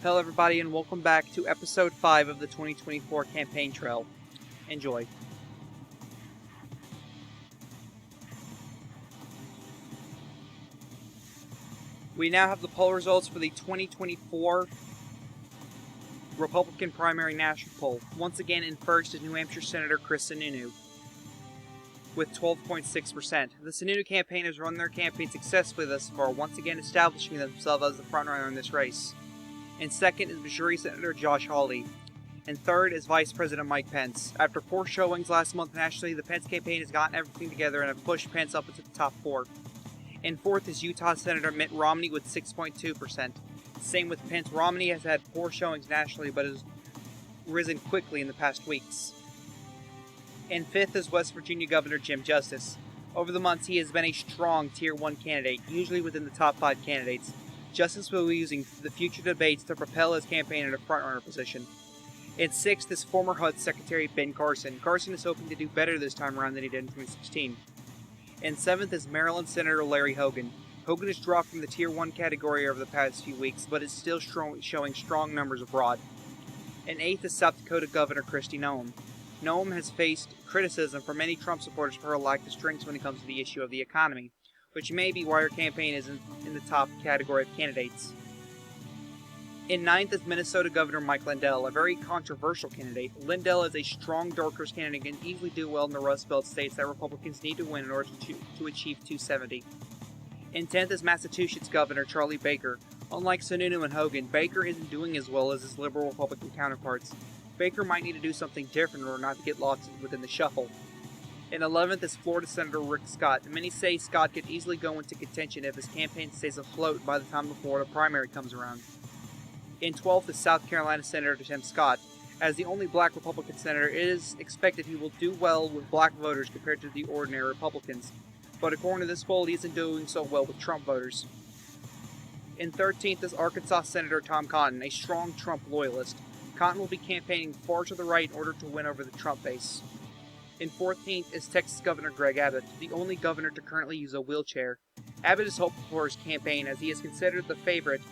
Hello everybody and welcome back to episode 5 of the 2024 campaign trail. Enjoy. We now have the poll results for the 2024 Republican primary national poll. Once again in first is New Hampshire Senator Chris Sununu with 12.6%. The Sununu campaign has run their campaign successfully thus far, once again establishing themselves as the frontrunner in this race. And second is Missouri Senator Josh Hawley. And third is Vice President Mike Pence. After 4 showings last month nationally, the Pence campaign has gotten everything together and have pushed Pence up into the top 4. And fourth is Utah Senator Mitt Romney with 6.2%. Same with Pence. Romney has had 4 showings nationally, but has risen quickly in the past weeks. And fifth is West Virginia Governor Jim Justice. Over the months, he has been a strong Tier 1 candidate, usually within the top 5 candidates. Justice will be using the future debates to propel his campaign in a frontrunner position. And sixth is former HUD Secretary Ben Carson. Carson is hoping to do better this time around than he did in 2016. And seventh is Maryland Senator Larry Hogan. Hogan has dropped from the Tier 1 category over the past few weeks, but is still showing strong numbers abroad. And eighth is South Dakota Governor Kristi Noem. Noem has faced criticism from many Trump supporters for her lack of strength when it comes to the issue of the economy, which may be why her campaign isn't in the top category of candidates. In ninth is Minnesota Governor Mike Lindell, a very controversial candidate. Lindell is a strong dark horse candidate and can easily do well in the Rust Belt states that Republicans need to win in order to achieve 270. In 10th is Massachusetts Governor Charlie Baker. Unlike Sununu and Hogan, Baker isn't doing as well as his liberal Republican counterparts. Baker might need to do something different in order not to get lost within the shuffle. In 11th is Florida Senator Rick Scott. Many say Scott could easily go into contention if his campaign stays afloat by the time the Florida primary comes around. In 12th is South Carolina Senator Tim Scott. As the only black Republican senator, it is expected he will do well with black voters compared to the ordinary Republicans. But according to this poll, he isn't doing so well with Trump voters. In 13th is Arkansas Senator Tom Cotton, a strong Trump loyalist. Cotton will be campaigning far to the right in order to win over the Trump base. In 14th is Texas Governor Greg Abbott, the only governor to currently use a wheelchair. Abbott is hopeful for his campaign as he is considered the favorite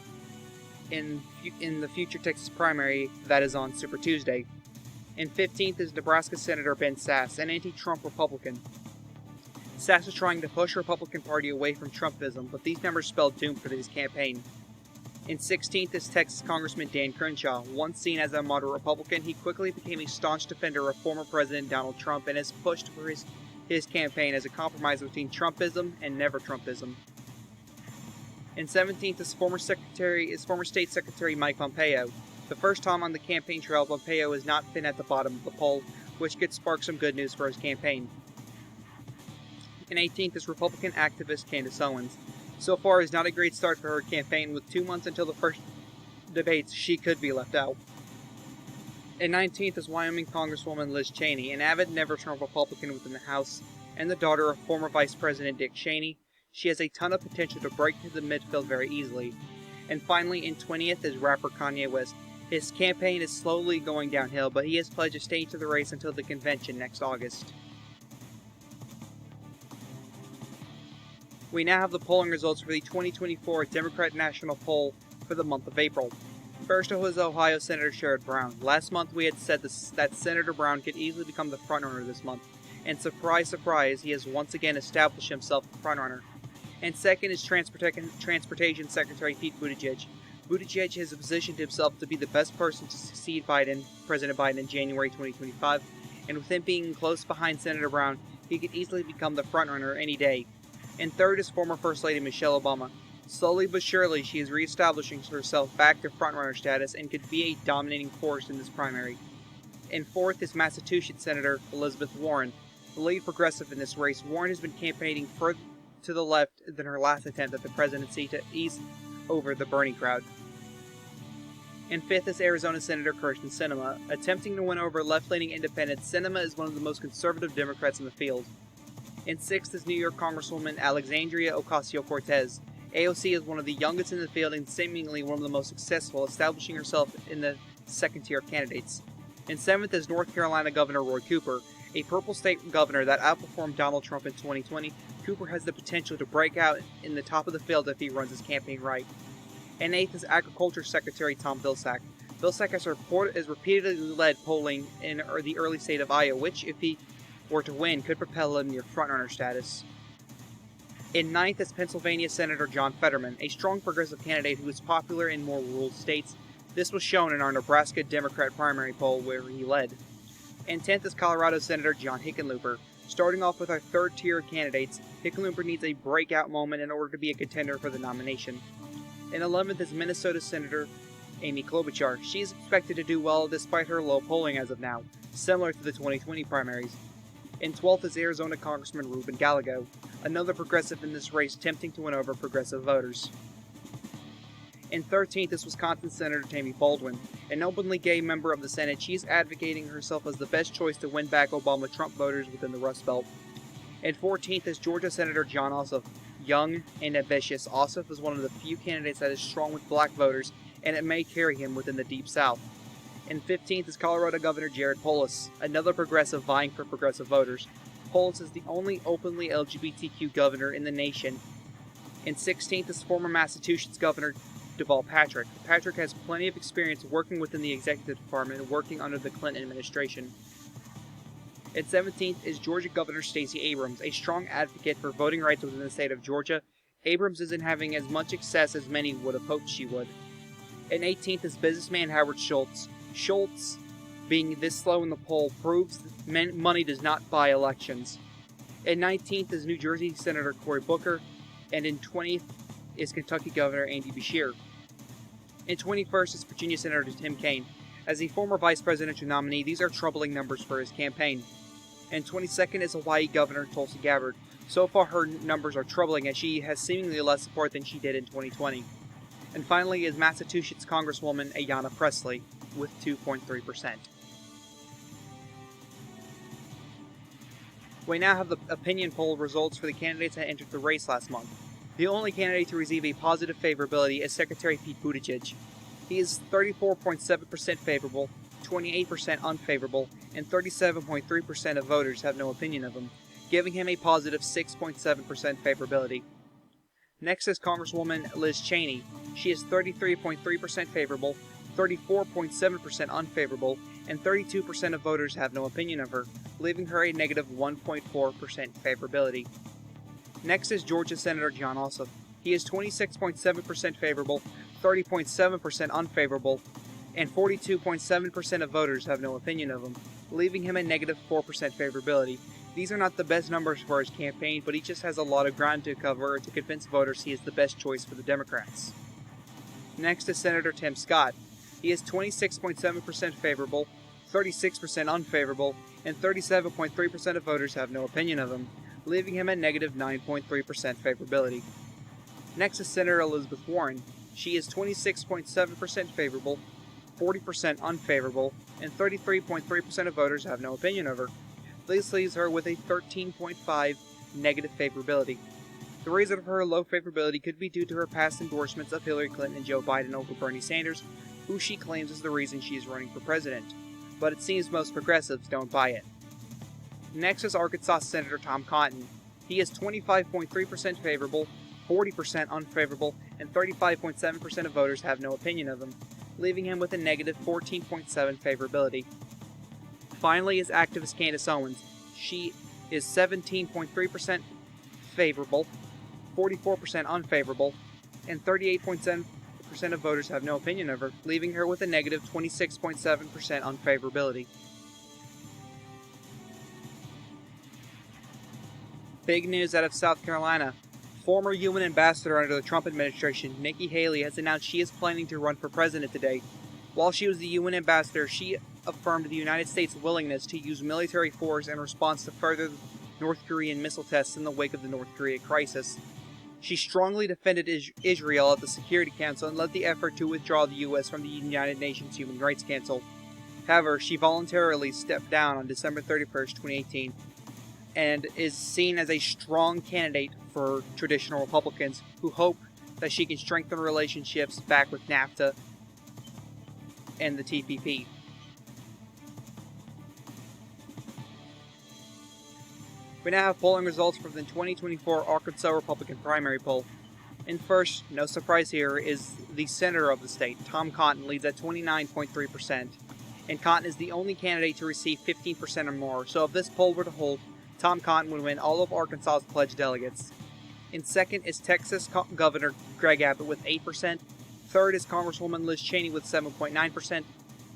in the future Texas primary that is on Super Tuesday. In 15th is Nebraska Senator Ben Sasse, an anti-Trump Republican. Sasse is trying to push the Republican Party away from Trumpism, but these numbers spell doom for his campaign. In 16th is Texas Congressman Dan Crenshaw. Once seen as a moderate Republican, he quickly became a staunch defender of former President Donald Trump and has pushed for his campaign as a compromise between Trumpism and never-Trumpism. In 17th is former State Secretary Mike Pompeo. The first time on the campaign trail, Pompeo has not been at the bottom of the poll, which could spark some good news for his campaign. In 18th is Republican activist Candace Owens. So far is not a great start for her campaign. With 2 months until the first debates, she could be left out. In 19th is Wyoming Congresswoman Liz Cheney, an avid never-Trump Republican within the House, and the daughter of former Vice President Dick Cheney. She has a ton of potential to break through the midfield very easily. And finally, in 20th is rapper Kanye West. His campaign is slowly going downhill, but he has pledged to stay to the race until the convention next August. We now have the polling results for the 2024 Democrat National Poll for the month of April. First was Ohio Senator Sherrod Brown. Last month we had said that Senator Brown could easily become the frontrunner this month, and surprise, surprise, he has once again established himself the frontrunner. And second is Transportation Secretary Pete Buttigieg. Buttigieg has positioned himself to be the best person to succeed President Biden in January 2025, and with him being close behind Senator Brown, he could easily become the frontrunner any day. And third is former First Lady Michelle Obama. Slowly but surely, she is reestablishing herself back to frontrunner status and could be a dominating force in this primary. And fourth is Massachusetts Senator Elizabeth Warren. The lead progressive in this race, Warren has been campaigning further to the left than her last attempt at the presidency to ease over the Bernie crowd. And fifth is Arizona Senator Kyrsten Sinema. Attempting to win over left-leaning independents, Sinema is one of the most conservative Democrats in the field. And sixth is New York Congresswoman Alexandria Ocasio-Cortez. AOC is one of the youngest in the field and seemingly one of the most successful, establishing herself in the second-tier candidates. And seventh is North Carolina Governor Roy Cooper. A purple state governor that outperformed Donald Trump in 2020, Cooper has the potential to break out in the top of the field if he runs his campaign right. In 8th is Agriculture Secretary Tom Vilsack. Vilsack has repeatedly led polling in the early state of Iowa, which, if he were to win, could propel him near frontrunner status. In 9th is Pennsylvania Senator John Fetterman, a strong progressive candidate who is popular in more rural states. This was shown in our Nebraska Democrat primary poll, where he led. In 10th is Colorado Senator John Hickenlooper. Starting off with our third-tier candidates, Hickenlooper needs a breakout moment in order to be a contender for the nomination. In 11th is Minnesota Senator Amy Klobuchar. She is expected to do well despite her low polling as of now, similar to the 2020 primaries. In 12th is Arizona Congressman Ruben Gallego, another progressive in this race tempting to win over progressive voters. In 13th is Wisconsin Senator Tammy Baldwin, an openly gay member of the Senate. She is advocating herself as the best choice to win back Obama-Trump voters within the Rust Belt. In 14th is Georgia Senator John Ossoff. Young and ambitious, Ossoff is one of the few candidates that is strong with black voters, and it may carry him within the Deep South. In 15th is Colorado Governor Jared Polis, another progressive vying for progressive voters. Polis is the only openly LGBTQ governor in the nation. In 16th is former Massachusetts Governor Deval Patrick. Patrick has plenty of experience working within the executive department and working under the Clinton administration. In 17th is Georgia Governor Stacey Abrams, a strong advocate for voting rights within the state of Georgia. Abrams isn't having as much success as many would have hoped she would. In 18th is businessman Howard Schultz. Schultz, being this slow in the poll, proves that money does not buy elections. In 19th is New Jersey Senator Cory Booker, and in 20th is Kentucky Governor Andy Beshear. In 21st is Virginia Senator Tim Kaine. As a former vice presidential nominee, these are troubling numbers for his campaign. And 22nd is Hawaii Governor Tulsi Gabbard. So far, her numbers are troubling as she has seemingly less support than she did in 2020. And finally is Massachusetts Congresswoman Ayanna Pressley with 2.3%. We now have the opinion poll results for the candidates that entered the race last month. The only candidate to receive a positive favorability is Secretary Pete Buttigieg. He is 34.7% favorable, 28% unfavorable, and 37.3% of voters have no opinion of him, giving him a positive 6.7% favorability. Next is Congresswoman Liz Cheney. She is 33.3% favorable, 34.7% unfavorable, and 32% of voters have no opinion of her, leaving her a negative 1.4% favorability. Next is Georgia Senator John Ossoff. He is 26.7% favorable, 30.7% unfavorable, and 42.7% of voters have no opinion of him, leaving him a negative 4% favorability. These are not the best numbers for his campaign, but he just has a lot of ground to cover to convince voters he is the best choice for the Democrats. Next is Senator Tim Scott. He is 26.7% favorable, 36% unfavorable, and 37.3% of voters have no opinion of him, leaving him at negative 9.3% favorability. Next is Senator Elizabeth Warren. She is 26.7% favorable, 40% unfavorable, and 33.3% of voters have no opinion of her. This leaves her with a 13.5 negative favorability. The reason for her low favorability could be due to her past endorsements of Hillary Clinton and Joe Biden over Bernie Sanders, who she claims is the reason she is running for president. But it seems most progressives don't buy it. Next is Arkansas Senator Tom Cotton. He is 25.3% favorable, 40% unfavorable, and 35.7% of voters have no opinion of him, leaving him with a negative 14.7 favorability. Finally is activist Candace Owens. She is 17.3% favorable, 44% unfavorable, and 38.7% of voters have no opinion of her, leaving her with a negative 26.7% unfavorability. Big news out of South Carolina. Former UN ambassador under the Trump administration, Nikki Haley, has announced she is planning to run for president today. While she was the UN ambassador, she affirmed the United States' willingness to use military force in response to further North Korean missile tests in the wake of the North Korea crisis. She strongly defended Israel at the Security Council and led the effort to withdraw the U.S. from the United Nations Human Rights Council. However, she voluntarily stepped down on December 31st, 2018, and is seen as a strong candidate for traditional Republicans who hope that she can strengthen relationships back with NAFTA and the TPP. We now have polling results from the 2024 Arkansas Republican primary poll. In first, no surprise here, is the senator of the state. Tom Cotton leads at 29.3%, and Cotton is the only candidate to receive 15% or more, so if this poll were to hold, Tom Cotton would win all of Arkansas's pledged delegates. In second is Texas Governor Greg Abbott with 8%, third is Congresswoman Liz Cheney with 7.9%,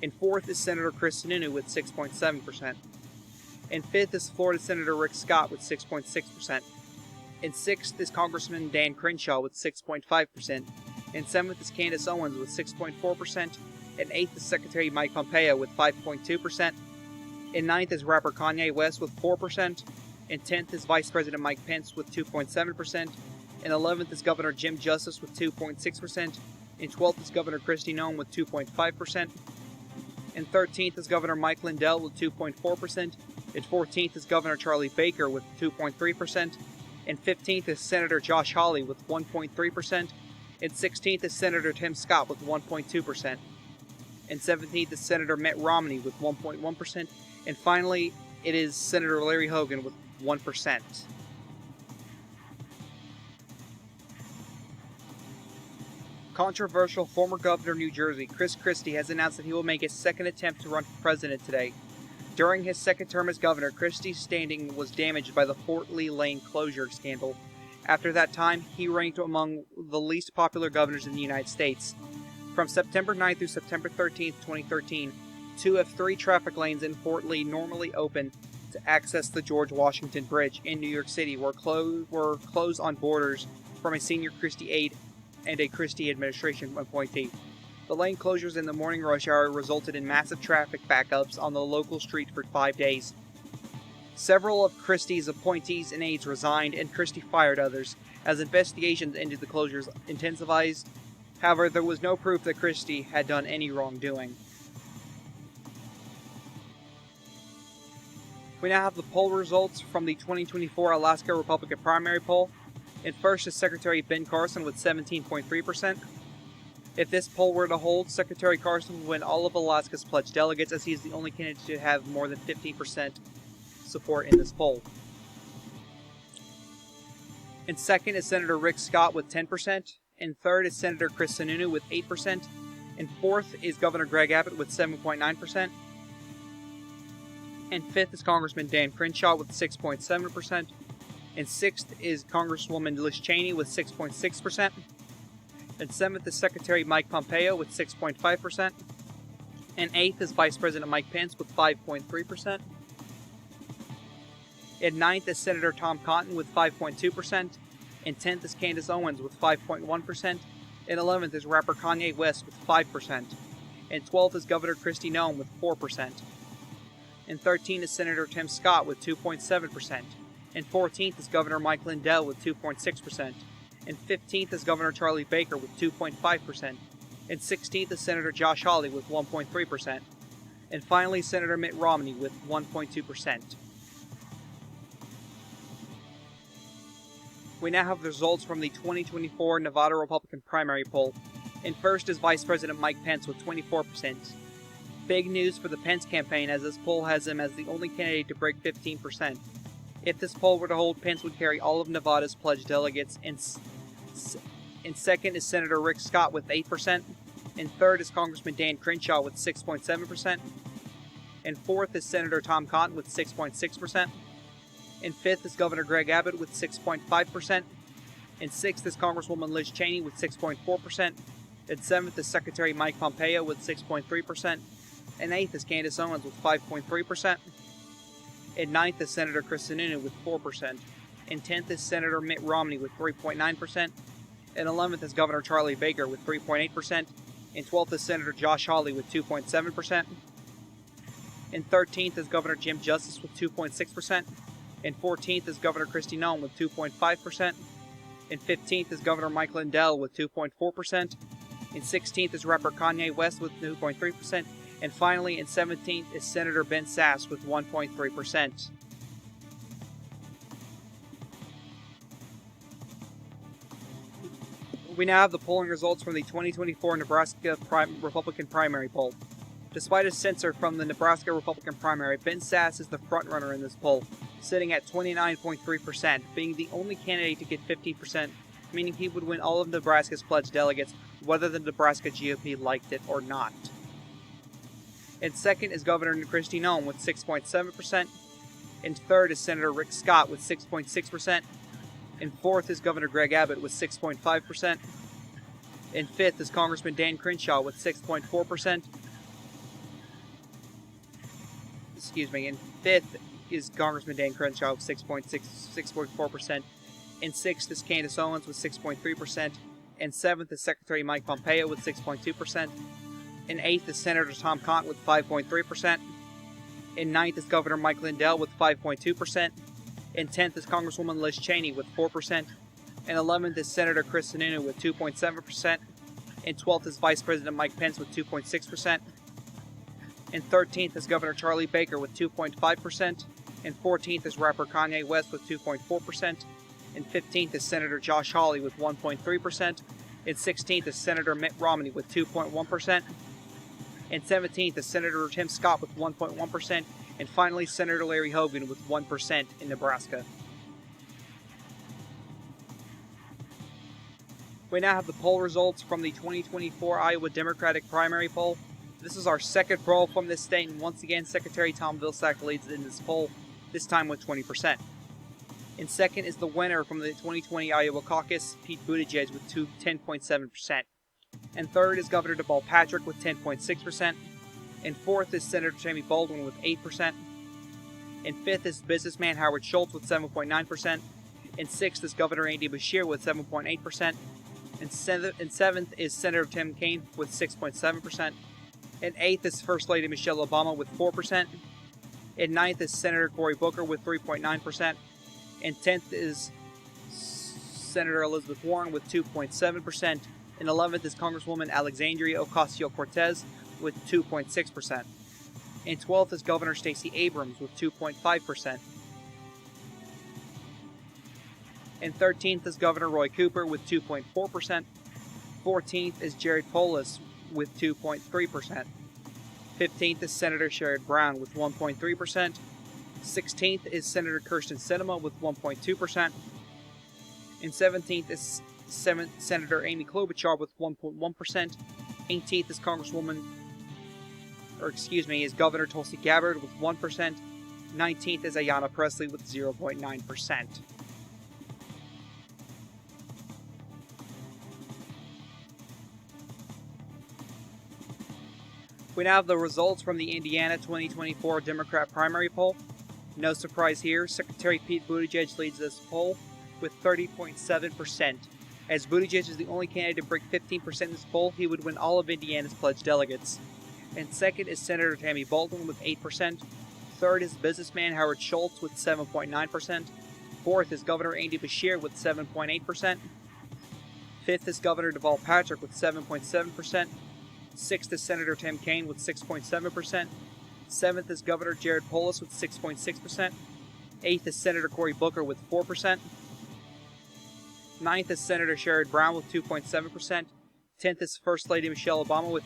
and fourth is Senator Chris Sununu with 6.7%. And fifth is Florida Senator Rick Scott with 6.6%. And sixth is Congressman Dan Crenshaw with 6.5%. And seventh is Candace Owens with 6.4%. And eighth is Secretary Mike Pompeo with 5.2%. And ninth is rapper Kanye West with 4%. And 10th is Vice President Mike Pence with 2.7%. And 11th is Governor Jim Justice with 2.6%. And 12th is Governor Kristi Noem with 2.5%. And 13th is Governor Mike Lindell with 2.4%. And 14th is Governor Charlie Baker with 2.3%. And 15th is Senator Josh Hawley with 1.3%. And 16th is Senator Tim Scott with 1.2%. And 17th is Senator Mitt Romney with 1.1%. And finally, it is Senator Larry Hogan with 1%. Controversial former governor of New Jersey, Chris Christie, has announced that he will make his second attempt to run for president today. During his second term as governor, Christie's standing was damaged by the Fort Lee Lane closure scandal. After that time, he ranked among the least popular governors in the United States. From September 9th through September 13th, 2013, 2 of 3 traffic lanes in Fort Lee, normally open to access the George Washington Bridge in New York City, were closed on borders from a senior Christie aide and a Christie administration appointee. The lane closures in the morning rush hour resulted in massive traffic backups on the local street for 5 days. Several of Christie's appointees and aides resigned, and Christie fired others, as investigations into the closures intensified. However, there was no proof that Christie had done any wrongdoing. We now have the poll results from the 2024 Alaska Republican primary poll. In first is Secretary Ben Carson with 17.3%. If this poll were to hold, Secretary Carson would win all of Alaska's pledged delegates, as he is the only candidate to have more than 15% support in this poll. In second is Senator Rick Scott with 10%. In third is Senator Chris Sununu with 8%. In fourth is Governor Greg Abbott with 7.9%. And fifth is Congressman Dan Crenshaw with 6.7%. And sixth is Congresswoman Liz Cheney with 6.6%. And seventh is Secretary Mike Pompeo with 6.5%. And eighth is Vice President Mike Pence with 5.3%. And ninth is Senator Tom Cotton with 5.2%. And 10th is Candace Owens with 5.1%. And 11th is rapper Kanye West with 5%. And 12th is Governor Kristi Noem with 4%. And 13th is Senator Tim Scott with 2.7%. And 14th is Governor Mike Lindell with 2.6%. And 15th is Governor Charlie Baker with 2.5%. And 16th is Senator Josh Hawley with 1.3%. And finally, Senator Mitt Romney with 1.2%. We now have the results from the 2024 Nevada Republican primary poll. In first is Vice President Mike Pence with 24%. Big news for the Pence campaign, as this poll has him as the only candidate to break 15%. If this poll were to hold, Pence would carry all of Nevada's pledged delegates. In second is Senator Rick Scott with 8%. In third is Congressman Dan Crenshaw with 6.7%. In fourth is Senator Tom Cotton with 6.6%. In fifth is Governor Greg Abbott with 6.5%. In sixth is Congresswoman Liz Cheney with 6.4%. In seventh is Secretary Mike Pompeo with 6.3%. In eighth is Candace Owens with 5.3%. In ninth is Senator Chris Sununu with 4%. In 10th is Senator Mitt Romney with 3.9%. In 11th is Governor Charlie Baker with 3.8%. In 12th is Senator Josh Hawley with 2.7%. In 13th is Governor Jim Justice with 2.6%. In 14th is Governor Kristi Noem with 2.5%. In 15th is Governor Mike Lindell with 2.4%. In 16th is rapper Kanye West with 2.3%. And finally, in 17th is Senator Ben Sasse with 1.3%. We now have the polling results from the 2024 Nebraska Republican primary poll. Despite a censor from the Nebraska Republican primary, Ben Sasse is the frontrunner in this poll, sitting at 29.3%, being the only candidate to get 15% meaning he would win all of Nebraska's pledged delegates, whether the Nebraska GOP liked it or not. In second is Governor Kristi Noem with 6.7%. In third is Senator Rick Scott with 6.6%. In fourth is Governor Greg Abbott with 6.5%. In fifth is Congressman Dan Crenshaw with 6.4%. In fifth is Congressman Dan Crenshaw with 6.4%. In sixth is Candace Owens with 6.3%. In seventh is Secretary Mike Pompeo with 6.2%. In eighth is Senator Tom Cotton with 5.3%. In ninth is Governor Mike Lindell with 5.2%. In 10th is Congresswoman Liz Cheney with 4%. In 11th is Senator Chris Sununu with 2.7%. In 12th is Vice President Mike Pence with 2.6%. In 13th is Governor Charlie Baker with 2.5%. In 14th is rapper Kanye West with 2.4%. In 15th is Senator Josh Hawley with 1.3%. In 16th is Senator Mitt Romney with 2.1%. In 17th is Senator Tim Scott with 1.1%. And finally, Senator Larry Hogan with 1% in Nebraska. We now have the poll results from the 2024 Iowa Democratic primary poll. This is our second poll from this state, and once again, Secretary Tom Vilsack leads in this poll, this time with 20%. In second is the winner from the 2020 Iowa caucus, Pete Buttigieg, with 10.7%. And third is Governor Deval Patrick with 10.6%. In fourth is Senator Tammy Baldwin with 8%. In fifth is businessman Howard Schultz with 7.9%. In sixth is Governor Andy Beshear with 7.8%. In seventh is Senator Tim Kaine with 6.7%. In eighth is First Lady Michelle Obama with 4%. In ninth is Senator Cory Booker with 3.9%. In 10th is Senator Elizabeth Warren with 2.7%. In 11th is Congresswoman Alexandria Ocasio-Cortez with 2.6%. In 12th is Governor Stacey Abrams with 2.5%. In 13th is Governor Roy Cooper with 2.4%. 14th is Jared Polis with 2.3%. 15th is Senator Sherrod Brown with 1.3%. 16th is Senator Kirsten Sinema with 1.2%. In 17th is Senator Amy Klobuchar with 1.1%. 18th is Governor Tulsi Gabbard with 1%. 19th is Ayanna Pressley with 0.9%. We now have the results from the Indiana 2024 Democrat primary poll. No surprise here, Secretary Pete Buttigieg leads this poll with 30.7%. As Buttigieg is the only candidate to break 15% in this poll, he would win all of Indiana's pledged delegates. And second is Senator Tammy Baldwin with 8%. Third is businessman Howard Schultz with 7.9%. Fourth is Governor Andy Beshear with 7.8%. Fifth is Governor Deval Patrick with 7.7%. Sixth is Senator Tim Kaine with 6.7%. Seventh is Governor Jared Polis with 6.6%. Eighth is Senator Cory Booker with 4%. Ninth is Senator Sherrod Brown with 2.7%. 10th is First Lady Michelle Obama with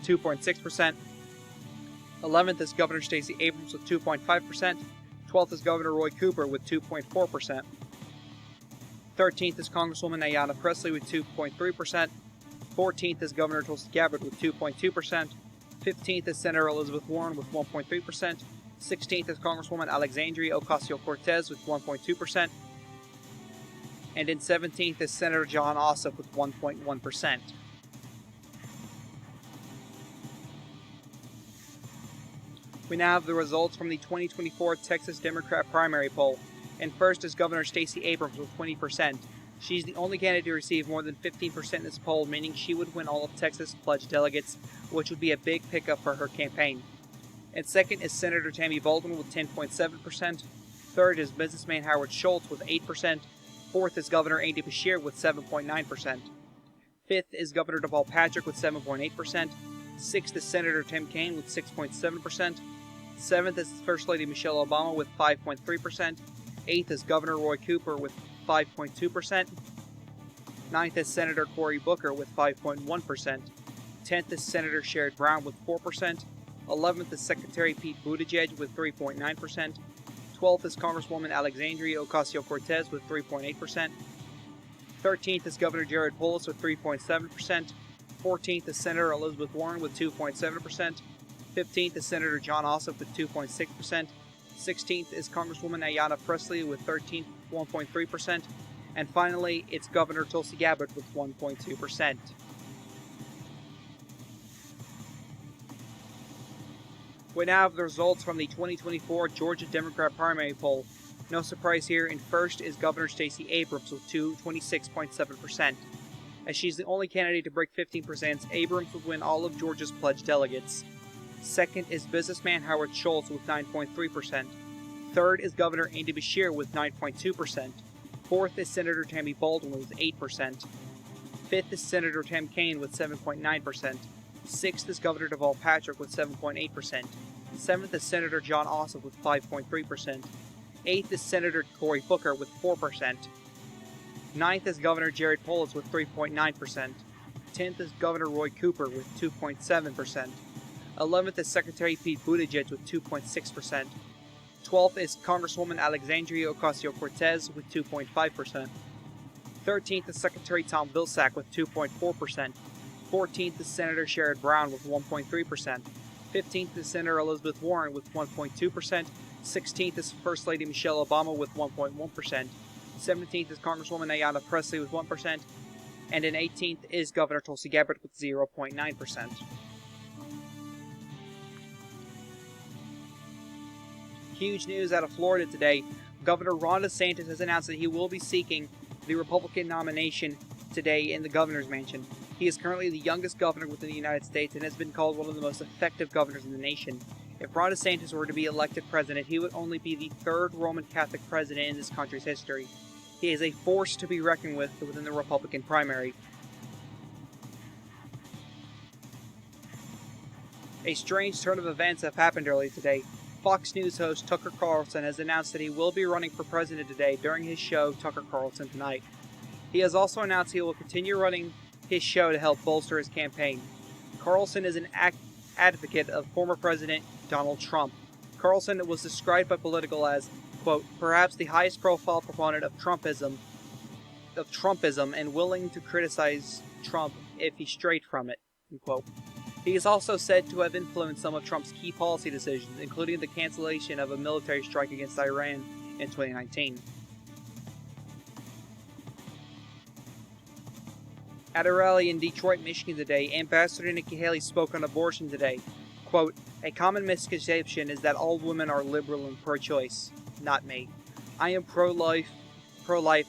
2.6%. 11th is Governor Stacey Abrams with 2.5%. 12th is Governor Roy Cooper with 2.4%. 13th is Congresswoman Ayanna Pressley with 2.3%. 14th is Governor Tulsi Gabbard with 2.2%. 15th is Senator Elizabeth Warren with 1.3%. 16th is Congresswoman Alexandria Ocasio-Cortez with 1.2%. And in 17th is Senator John Ossoff with 1.1%. We now have the results from the 2024 Texas Democrat primary poll. And first is Governor Stacey Abrams with 20%. She's the only candidate to receive more than 15% in this poll, meaning she would win all of Texas' pledged delegates, which would be a big pickup for her campaign. And second is Senator Tammy Baldwin with 10.7%. Third is businessman Howard Schultz with 8%. Fourth is Governor Andy Beshear with 7.9%. Fifth is Governor Deval Patrick with 7.8%. Sixth is Senator Tim Kaine with 6.7%. Seventh is First Lady Michelle Obama with 5.3%. Eighth is Governor Roy Cooper with 5.2%. Ninth is Senator Cory Booker with 5.1%. 10th is Senator Sherrod Brown with 4%. 11th is Secretary Pete Buttigieg with 3.9%. 12th is Congresswoman Alexandria Ocasio-Cortez with 3.8%. 13th is Governor Jared Polis with 3.7%. 14th is Senator Elizabeth Warren with 2.7%. 15th is Senator John Ossoff with 2.6%. 16th is Congresswoman Ayanna Pressley with 1.3%. And finally, it's Governor Tulsi Gabbard with 1.2%. We now have the results from the 2024 Georgia Democrat primary poll. No surprise here, in first is Governor Stacey Abrams with 26.7%. As she's the only candidate to break 15%, Abrams would win all of Georgia's pledged delegates. Second is businessman Howard Schultz with 9.3%. Third is Governor Andy Beshear with 9.2%. Fourth is Senator Tammy Baldwin with 8%. Fifth is Senator Tim Kaine with 7.9%. Sixth is Governor Deval Patrick with 7.8%. Seventh is Senator John Ossoff with 5.3%. Eighth is Senator Cory Booker with 4%. Ninth is Governor Jared Polis with 3.9%. 10th is Governor Roy Cooper with 2.7%. 11th is Secretary Pete Buttigieg with 2.6%. 12th is Congresswoman Alexandria Ocasio-Cortez with 2.5%. 13th is Secretary Tom Vilsack with 2.4%. 14th is Senator Sherrod Brown with 1.3%. 15th is Senator Elizabeth Warren with 1.2%. 16th is First Lady Michelle Obama with 1.1%. 17th is Congresswoman Ayanna Pressley with 1%. And in 18th is Governor Tulsi Gabbard with 0.9%. Huge news out of Florida today. Governor Ron DeSantis has announced that he will be seeking the Republican nomination today in the governor's mansion. He is currently the youngest governor within the United States and has been called one of the most effective governors in the nation. If Ron DeSantis were to be elected president, he would only be the third Roman Catholic president in this country's history. He is a force to be reckoned with within the Republican primary. A strange turn of events have happened earlier today. Fox News host Tucker Carlson has announced that he will be running for president today during his show Tucker Carlson Tonight. He has also announced he will continue running his show to help bolster his campaign. Carlson is an advocate of former President Donald Trump. Carlson was described by Politico as, quote, perhaps the highest profile proponent of Trumpism and willing to criticize Trump if he strayed from it, end quote. He is also said to have influenced some of Trump's key policy decisions, including the cancellation of a military strike against Iran in 2019. At a rally in Detroit, Michigan today, Ambassador Nikki Haley spoke on abortion today. Quote, a common misconception is that all women are liberal and pro-choice. Not me. I am pro-life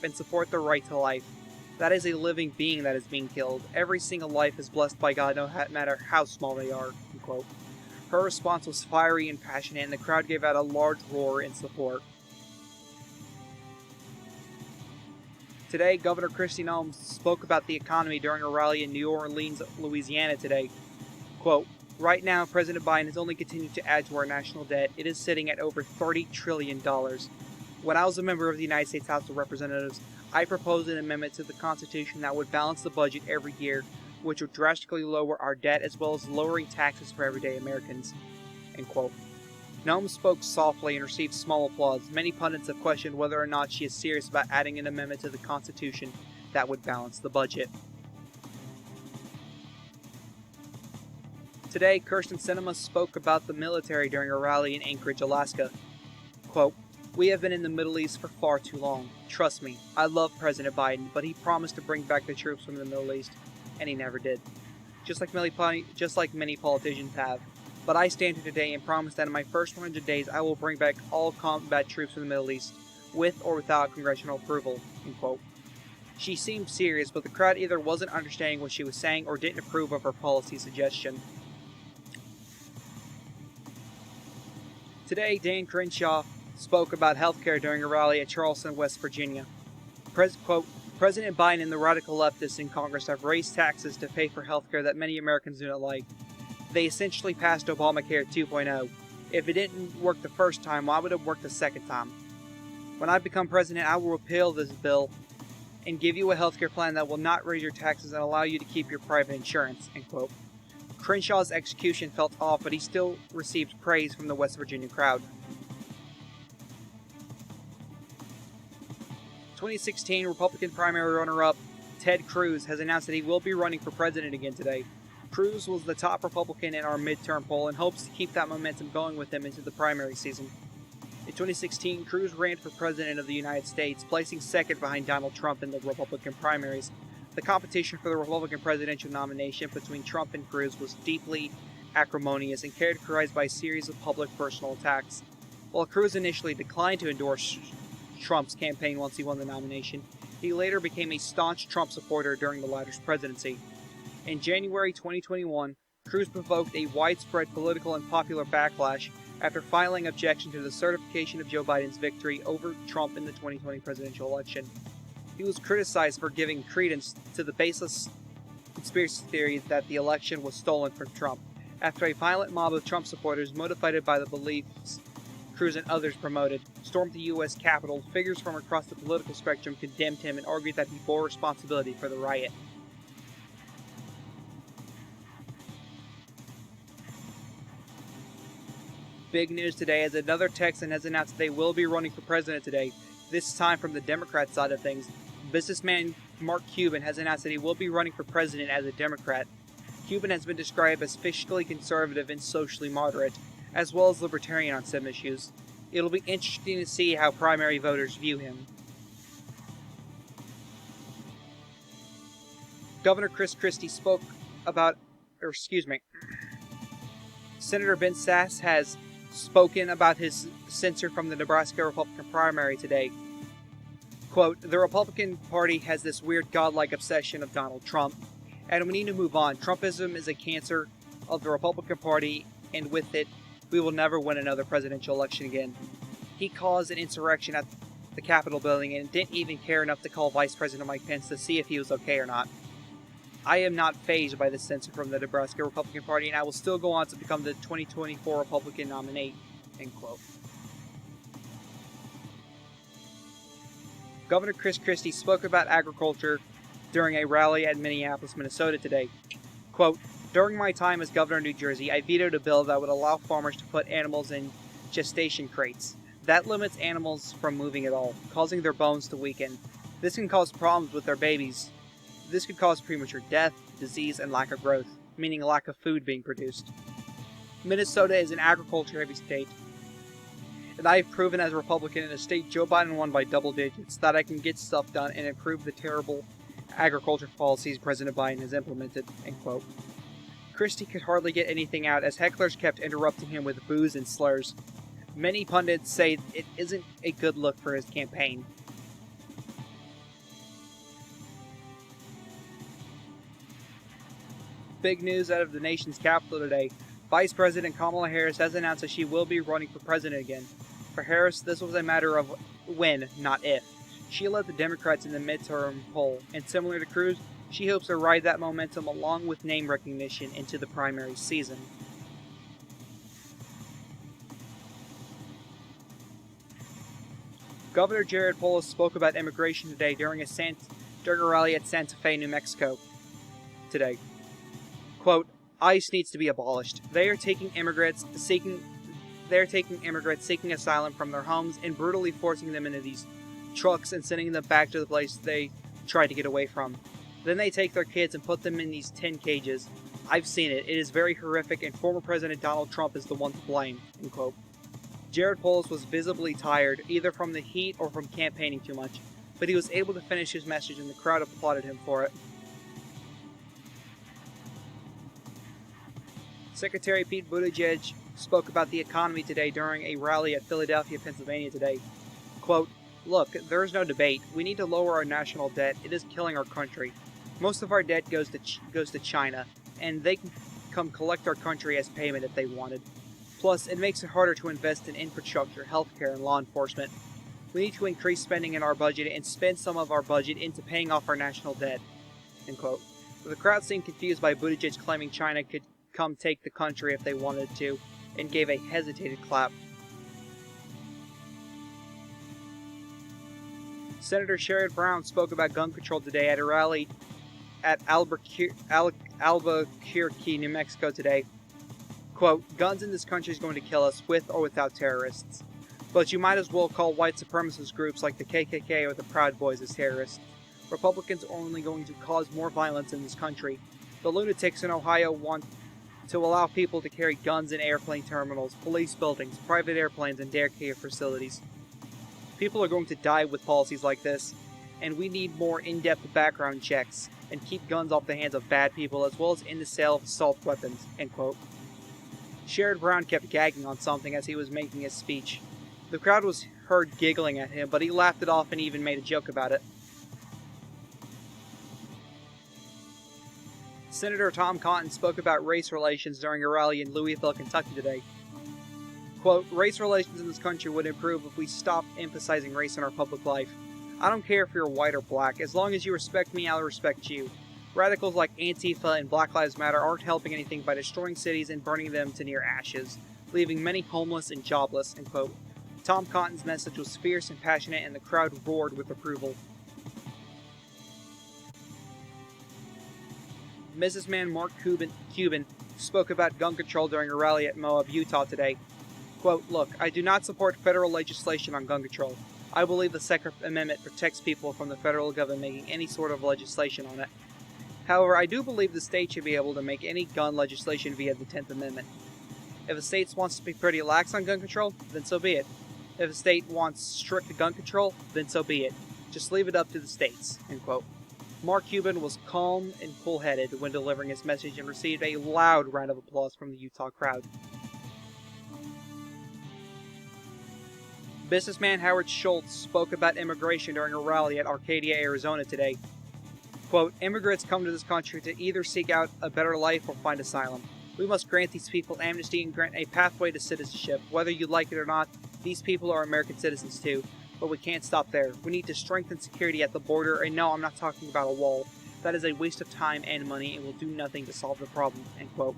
and support the right to life. That is a living being that is being killed. Every single life is blessed by God, no matter how small they are, end quote. Her response was fiery and passionate, and the crowd gave out a large roar in support. Today, Governor Kristi Noem spoke about the economy during a rally in New Orleans, Louisiana today. Quote, right now, President Biden has only continued to add to our national debt. It is sitting at over $30 trillion. When I was a member of the United States House of Representatives, I proposed an amendment to the Constitution that would balance the budget every year, which would drastically lower our debt as well as lowering taxes for everyday Americans, end quote. Noem spoke softly and received small applause. Many pundits have questioned whether or not she is serious about adding an amendment to the Constitution that would balance the budget. Today, Kyrsten Sinema spoke about the military during a rally in Anchorage, Alaska. Quote, we have been in the Middle East for far too long. Trust me, I love President Biden, but he promised to bring back the troops from the Middle East, and he never did. Just like many politicians have. But I stand here today and promise that in my first 100 days I will bring back all combat troops from the Middle East, with or without congressional approval, end quote. She seemed serious, but the crowd either wasn't understanding what she was saying or didn't approve of her policy suggestion. Today, Dan Crenshaw spoke about healthcare during a rally at Charleston, West Virginia. Quote, President Biden and the radical leftists in Congress have raised taxes to pay for healthcare that many Americans do not like. They essentially passed Obamacare 2.0. If it didn't work the first time, why would it work the second time? When I become president, I will repeal this bill and give you a healthcare plan that will not raise your taxes and allow you to keep your private insurance, end quote. Crenshaw's execution felt off, but he still received praise from the West Virginia crowd. 2016 Republican primary runner-up Ted Cruz has announced that he will be running for president again today. Cruz was the top Republican in our midterm poll and hopes to keep that momentum going with him into the primary season. In 2016, Cruz ran for president of the United States, placing second behind Donald Trump in the Republican primaries. The competition for the Republican presidential nomination between Trump and Cruz was deeply acrimonious and characterized by a series of public personal attacks. While Cruz initially declined to endorse Trump's campaign once he won the nomination, he later became a staunch Trump supporter during the latter's presidency. In January 2021, Cruz provoked a widespread political and popular backlash after filing objection to the certification of Joe Biden's victory over Trump in the 2020 presidential election. He was criticized for giving credence to the baseless conspiracy theory that the election was stolen from Trump, after a violent mob of Trump supporters, motivated by the beliefs Cruz and others promoted, stormed the U.S. Capitol. Figures from across the political spectrum condemned him and argued that he bore responsibility for the riot. Big news today as another Texan has announced they will be running for president today, this time from the Democrat side of things. Businessman Mark Cuban has announced that he will be running for president as a Democrat. Cuban has been described as fiscally conservative and socially moderate, as well as libertarian on some issues. It'll be interesting to see how primary voters view him. Governor Chris Christie Senator Ben Sasse has spoken about his censor from the Nebraska Republican primary today. Quote, "The Republican Party has this weird godlike obsession of Donald Trump, and we need to move on. Trumpism is a cancer of the Republican Party, and with it, we will never win another presidential election again." He caused an insurrection at the Capitol building and didn't even care enough to call Vice President Mike Pence to see if he was okay or not. "I am not fazed by the censor from the Nebraska Republican Party, and I will still go on to become the 2024 Republican nominee." End quote. Governor Chris Christie spoke about agriculture during a rally at Minneapolis, Minnesota today. Quote, "During my time as governor of New Jersey, I vetoed a bill that would allow farmers to put animals in gestation crates. That limits animals from moving at all, causing their bones to weaken. This can cause problems with their babies. This could cause premature death, disease, and lack of growth, meaning a lack of food being produced. Minnesota is an agriculture-heavy state, and I have proven as a Republican in a state Joe Biden won by double digits that I can get stuff done and improve the terrible agriculture policies President Biden has implemented." End quote. Christie could hardly get anything out as hecklers kept interrupting him with boos and slurs. Many pundits say it isn't a good look for his campaign. Big news out of the nation's capital today. Vice President Kamala Harris has announced that she will be running for president again. For Harris, this was a matter of when, not if. She led the Democrats in the midterm poll, and similar to Cruz, she hopes to ride that momentum along with name recognition into the primary season. Governor Jared Polis spoke about immigration today during a rally at Santa Fe, New Mexico today. Quote, "ICE needs to be abolished. They are taking immigrants seeking asylum from their homes and brutally forcing them into these trucks and sending them back to the place they tried to get away from. Then they take their kids and put them in these tin cages. I've seen it. It is very horrific, and former President Donald Trump is the one to blame." End quote. Jared Polis was visibly tired, either from the heat or from campaigning too much, but he was able to finish his message and the crowd applauded him for it. Secretary Pete Buttigieg spoke about the economy today during a rally at Philadelphia, Pennsylvania today. Quote, "Look, there is no debate. We need to lower our national debt. It is killing our country. Most of our debt goes to China, and they can come collect our country as payment if they wanted. Plus, it makes it harder to invest in infrastructure, healthcare, and law enforcement. We need to increase spending in our budget and spend some of our budget into paying off our national debt." End quote. The crowd seemed confused by Buttigieg claiming China could come take the country if they wanted to, and gave a hesitated clap. Senator Sherrod Brown spoke about gun control today at a rally at Albuquerque, New Mexico today. Quote, "Guns in this country is going to kill us with or without terrorists. But you might as well call white supremacist groups like the KKK or the Proud Boys as terrorists. Republicans are only going to cause more violence in this country. The lunatics in Ohio want to allow people to carry guns in airplane terminals, police buildings, private airplanes, and daycare facilities. People are going to die with policies like this, and we need more in-depth background checks and keep guns off the hands of bad people as well as in the sale of assault weapons, end quote. Sherrod Brown kept gagging on something as he was making his speech. The crowd was heard giggling at him, but he laughed it off and even made a joke about it. Senator Tom Cotton spoke about race relations during a rally in Louisville, Kentucky today. Quote, race relations in this country would improve if we stopped emphasizing race in our public life. I don't care if you're white or black. As long as you respect me, I'll respect you. Radicals like Antifa and Black Lives Matter aren't helping anything by destroying cities and burning them to near ashes, leaving many homeless and jobless, end quote. Tom Cotton's message was fierce and passionate, and the crowd roared with approval. Businessman Mark Cuban spoke about gun control during a rally at Moab, Utah today. Quote, look, I do not support federal legislation on gun control. I believe the Second Amendment protects people from the federal government making any sort of legislation on it. However, I do believe the state should be able to make any gun legislation via the 10th Amendment. If a state wants to be pretty lax on gun control, then so be it. If a state wants strict gun control, then so be it. Just leave it up to the states, end quote. Mark Cuban was calm and cool-headed when delivering his message and received a loud round of applause from the Utah crowd. Businessman Howard Schultz spoke about immigration during a rally at Arcadia, Arizona today. Quote, immigrants come to this country to either seek out a better life or find asylum. We must grant these people amnesty and grant a pathway to citizenship. Whether you like it or not, these people are American citizens too. But we can't stop there. We need to strengthen security at the border, and no, I'm not talking about a wall. That is a waste of time and money and will do nothing to solve the problem, end quote.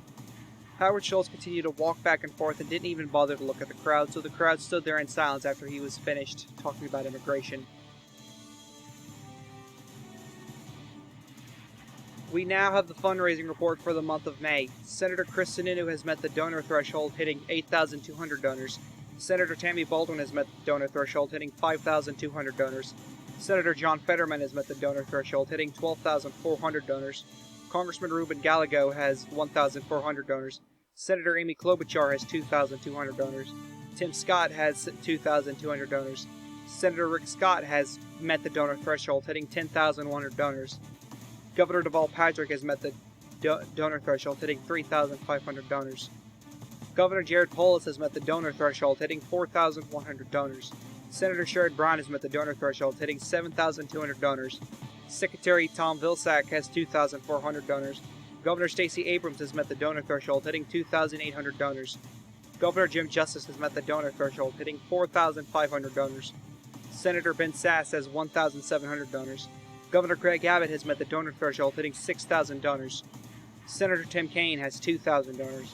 Howard Schultz continued to walk back and forth and didn't even bother to look at the crowd, so the crowd stood there in silence after he was finished talking about immigration. We now have the fundraising report for the month of May. Senator Chris Sununu has met the donor threshold, hitting 8,200 donors. Senator Tammy Baldwin has met the donor threshold, hitting 5,200 donors. Senator John Fetterman has met the donor threshold, hitting 12,400 donors. Congressman Ruben Gallego has 1,400 donors. Senator Amy Klobuchar has 2,200 donors. Tim Scott has 2,200 donors. Senator Rick Scott has met the donor threshold, hitting 10,100 donors. Governor Deval Patrick has met the donor threshold, hitting 3,500 donors. Governor Jared Polis has met the donor threshold, hitting 4,100 donors. Senator Sherrod Brown has met the donor threshold, hitting 7,200 donors. Secretary Tom Vilsack has 2,400 donors. Governor Stacey Abrams has met the donor threshold, hitting 2,800 donors. Governor Jim Justice has met the donor threshold, hitting 4,500 donors. Senator Ben Sasse has 1,700 donors. Governor Greg Abbott has met the donor threshold, hitting 6,000 donors. Senator Tim Kaine has 2,000 donors.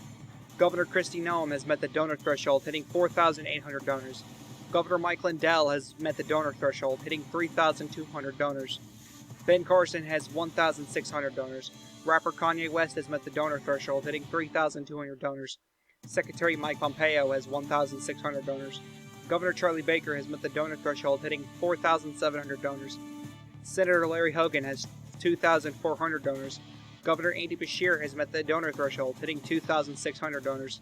Governor Kristi Noem has met the donor threshold, hitting 4,800 donors. Governor Mike Lindell has met the donor threshold, hitting 3,200 donors. Ben Carson has 1,600 donors. Rapper Kanye West has met the donor threshold, hitting 3,200 donors. Secretary Mike Pompeo has 1,600 donors. Governor Charlie Baker has met the donor threshold, hitting 4,700 donors. Senator Larry Hogan has 2,400 donors. Governor Andy Beshear has met the donor threshold, hitting 2,600 donors.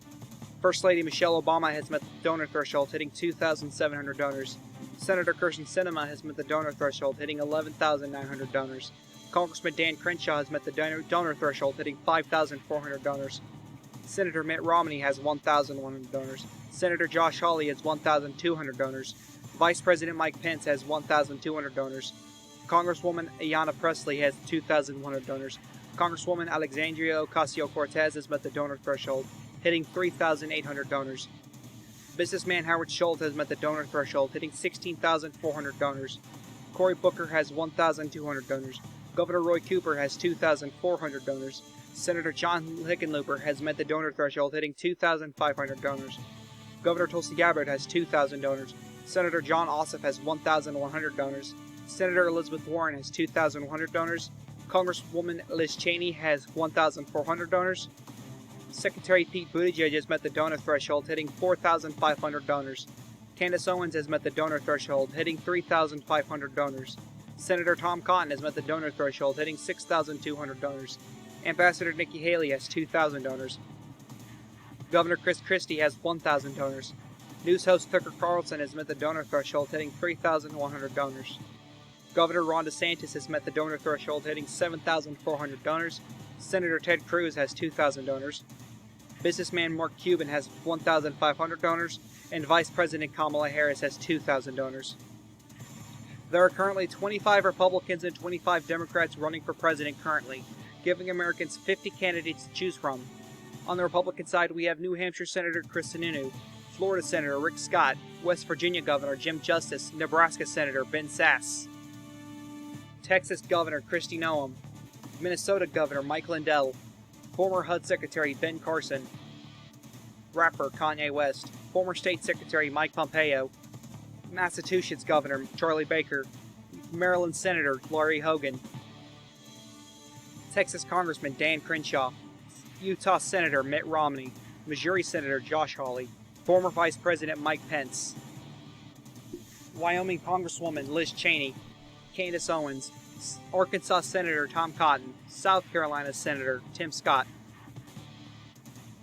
First Lady Michelle Obama has met the donor threshold, hitting 2,700 donors. Senator Kirsten Sinema has met the donor threshold, hitting 11,900 donors. Congressman Dan Crenshaw has met the donor threshold, hitting 5,400 donors. Senator Mitt Romney has 1,100 donors. Senator Josh Hawley has 1,200 donors. Vice President Mike Pence has 1,200 donors. Congresswoman Ayanna Pressley has 2,100 donors. Congresswoman Alexandria Ocasio-Cortez has met the donor threshold, hitting 3,800 donors. Businessman Howard Schultz has met the donor threshold, hitting 16,400 donors. Cory Booker has 1,200 donors. Governor Roy Cooper has 2,400 donors. Senator John Hickenlooper has met the donor threshold, hitting 2,500 donors. Governor Tulsi Gabbard has 2,000 donors. Senator John Ossoff has 1,100 donors. Senator Elizabeth Warren has 2,100 donors. Congresswoman Liz Cheney has 1,400 donors. Secretary Pete Buttigieg has met the donor threshold, hitting 4,500 donors. Candace Owens has met the donor threshold, hitting 3,500 donors. Senator Tom Cotton has met the donor threshold, hitting 6,200 donors. Ambassador Nikki Haley has 2,000 donors. Governor Chris Christie has 1,000 donors. News host Tucker Carlson has met the donor threshold, hitting 3,100 donors. Governor Ron DeSantis has met the donor threshold, hitting 7,400 donors. Senator Ted Cruz has 2,000 donors. Businessman Mark Cuban has 1,500 donors, and Vice President Kamala Harris has 2,000 donors. There are currently 25 Republicans and 25 Democrats running for president currently, giving Americans 50 candidates to choose from. On the Republican side, we have New Hampshire Senator Chris Sununu, Florida Senator Rick Scott, West Virginia Governor Jim Justice, Nebraska Senator Ben Sasse, Texas Governor Kristi Noem, Minnesota Governor Mike Lindell, former HUD Secretary Ben Carson, rapper Kanye West, former State Secretary Mike Pompeo, Massachusetts Governor Charlie Baker, Maryland Senator Larry Hogan, Texas Congressman Dan Crenshaw, Utah Senator Mitt Romney, Missouri Senator Josh Hawley, former Vice President Mike Pence, Wyoming Congresswoman Liz Cheney, Candace Owens, Arkansas Senator Tom Cotton, South Carolina Senator Tim Scott,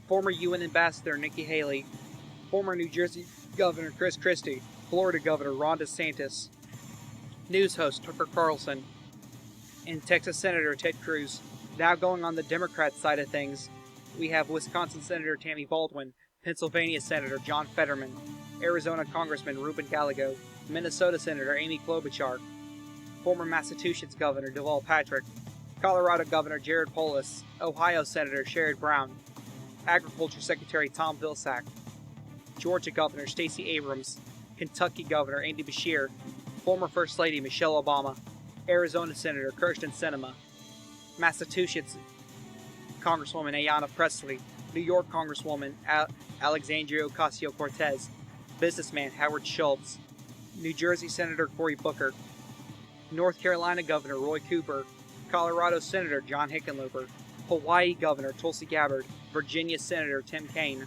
former UN Ambassador Nikki Haley, former New Jersey Governor Chris Christie, Florida Governor Ron DeSantis, news host Tucker Carlson, and Texas Senator Ted Cruz. Now going on the Democrat side of things, we have Wisconsin Senator Tammy Baldwin, Pennsylvania Senator John Fetterman, Arizona Congressman Ruben Gallego, Minnesota Senator Amy Klobuchar, former Massachusetts Governor Deval Patrick, Colorado Governor Jared Polis, Ohio Senator Sherrod Brown, Agriculture Secretary Tom Vilsack, Georgia Governor Stacey Abrams, Kentucky Governor Andy Beshear, former First Lady Michelle Obama, Arizona Senator Kyrsten Sinema, Massachusetts Congresswoman Ayanna Pressley, New York Congresswoman Alexandria Ocasio-Cortez, businessman Howard Schultz, New Jersey Senator Cory Booker, North Carolina Governor Roy Cooper, Colorado Senator John Hickenlooper, Hawaii Governor Tulsi Gabbard, Virginia Senator Tim Kaine,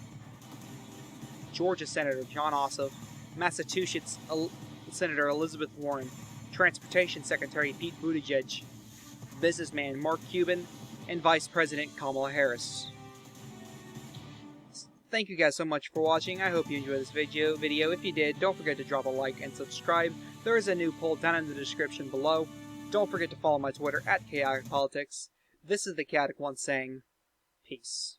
Georgia Senator John Ossoff, Massachusetts Senator Elizabeth Warren, Transportation Secretary Pete Buttigieg, businessman Mark Cuban, and Vice President Kamala Harris. Thank you guys so much for watching. I hope you enjoyed this video. If you did, don't forget to drop a like and subscribe. There is a new poll down in the description below. Don't forget to follow my Twitter @ChaoticPolitics. This is the Chaotic One saying, peace.